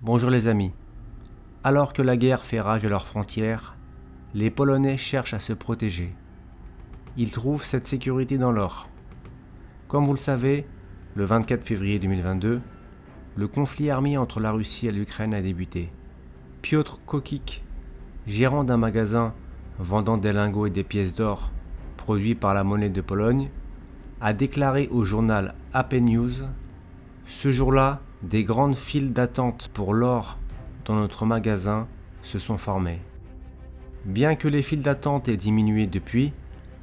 Bonjour les amis. Alors que la guerre fait rage à leurs frontières, les Polonais cherchent à se protéger. Ils trouvent cette sécurité dans l'or. Comme vous le savez, le 24 février 2022, le conflit armé entre la Russie et l'Ukraine a débuté. Piotr Kokik, gérant d'un magasin vendant des lingots et des pièces d'or produits par la monnaie de Pologne, a déclaré au journal AP News: « Ce jour-là, des grandes files d'attente pour l'or dans notre magasin se sont formées. Bien que les files d'attente aient diminué depuis,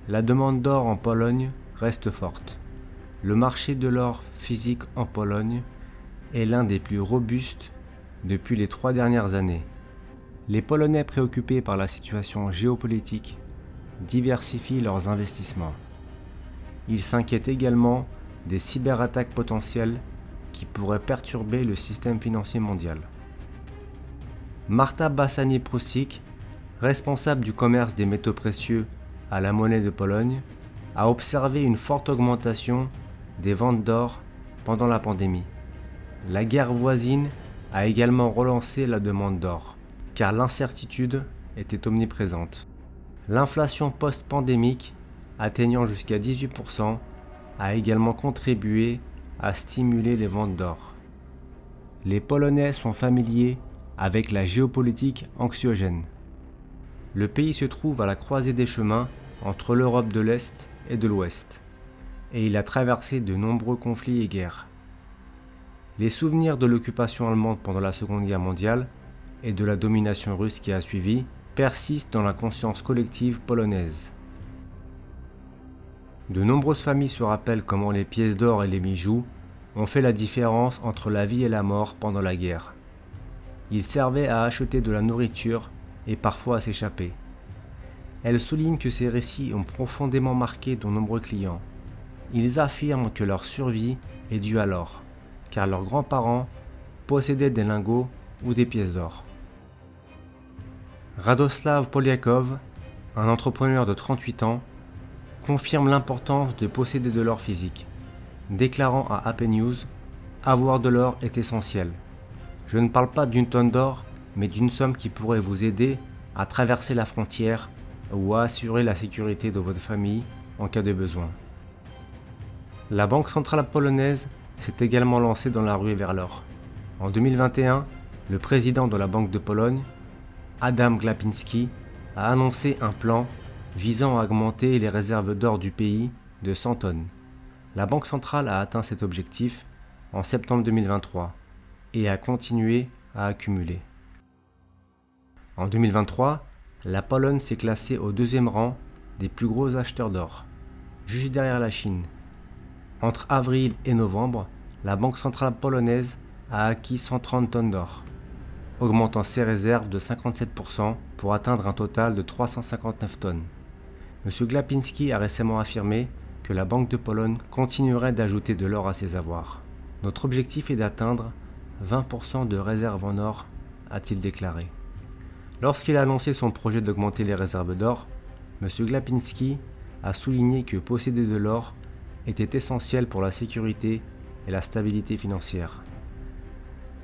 la demande d'or en Pologne reste forte. Le marché de l'or physique en Pologne est l'un des plus robustes depuis les 3 dernières années. Les Polonais préoccupés par la situation géopolitique diversifient leurs investissements. Ils s'inquiètent également des cyberattaques potentielles qui pourraient perturber le système financier mondial. Marta Bassani-Prusik, responsable du commerce des métaux précieux à la monnaie de Pologne, a observé une forte augmentation des ventes d'or pendant la pandémie. La guerre voisine a également relancé la demande d'or, car l'incertitude était omniprésente. L'inflation post-pandémique, atteignant jusqu'à 18%, a également contribué à stimuler les ventes d'or. Les Polonais sont familiers avec la géopolitique anxiogène. Le pays se trouve à la croisée des chemins entre l'Europe de l'Est et de l'Ouest, et il a traversé de nombreux conflits et guerres. Les souvenirs de l'occupation allemande pendant la Seconde Guerre mondiale et de la domination russe qui a suivi persistent dans la conscience collective polonaise. De nombreuses familles se rappellent comment les pièces d'or et les bijoux ont fait la différence entre la vie et la mort pendant la guerre. Ils servaient à acheter de la nourriture et parfois à s'échapper. Elles soulignent que ces récits ont profondément marqué de nombreux clients. Ils affirment que leur survie est due à l'or, car leurs grands-parents possédaient des lingots ou des pièces d'or. Radoslav Poliakov, un entrepreneur de 38 ans, confirme l'importance de posséder de l'or physique, déclarant à AP News: « Avoir de l'or est essentiel. Je ne parle pas d'une tonne d'or, mais d'une somme qui pourrait vous aider à traverser la frontière ou à assurer la sécurité de votre famille en cas de besoin. » La Banque centrale polonaise s'est également lancée dans la ruée vers l'or. En 2021, le président de la Banque de Pologne, Adam Glapiński, a annoncé un plan visant à augmenter les réserves d'or du pays de 100 tonnes. La Banque centrale a atteint cet objectif en septembre 2023 et a continué à accumuler. En 2023, la Pologne s'est classée au 2e rang des plus gros acheteurs d'or, juste derrière la Chine. Entre avril et novembre, la Banque centrale polonaise a acquis 130 tonnes d'or, augmentant ses réserves de 57% pour atteindre un total de 359 tonnes. M. Glapiński a récemment affirmé que la Banque de Pologne continuerait d'ajouter de l'or à ses avoirs. Notre objectif est d'atteindre 20% de réserves en or, a-t-il déclaré. Lorsqu'il a annoncé son projet d'augmenter les réserves d'or, M. Glapiński a souligné que posséder de l'or était essentiel pour la sécurité et la stabilité financière.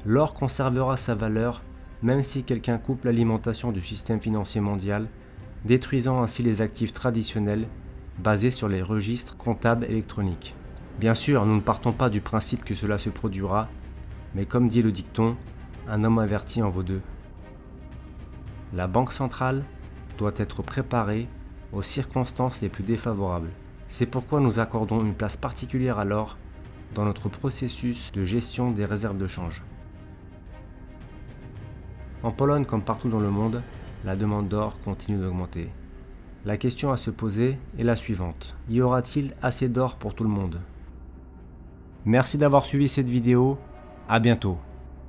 L'or conservera sa valeur même si quelqu'un coupe l'alimentation du système financier mondial, détruisant ainsi les actifs traditionnels basés sur les registres comptables électroniques. Bien sûr, nous ne partons pas du principe que cela se produira, mais comme dit le dicton, un homme averti en vaut deux. La Banque centrale doit être préparée aux circonstances les plus défavorables. C'est pourquoi nous accordons une place particulière à l'or dans notre processus de gestion des réserves de change. En Pologne comme partout dans le monde, la demande d'or continue d'augmenter. La question à se poser est la suivante: y aura-t-il assez d'or pour tout le monde? Merci d'avoir suivi cette vidéo, à bientôt.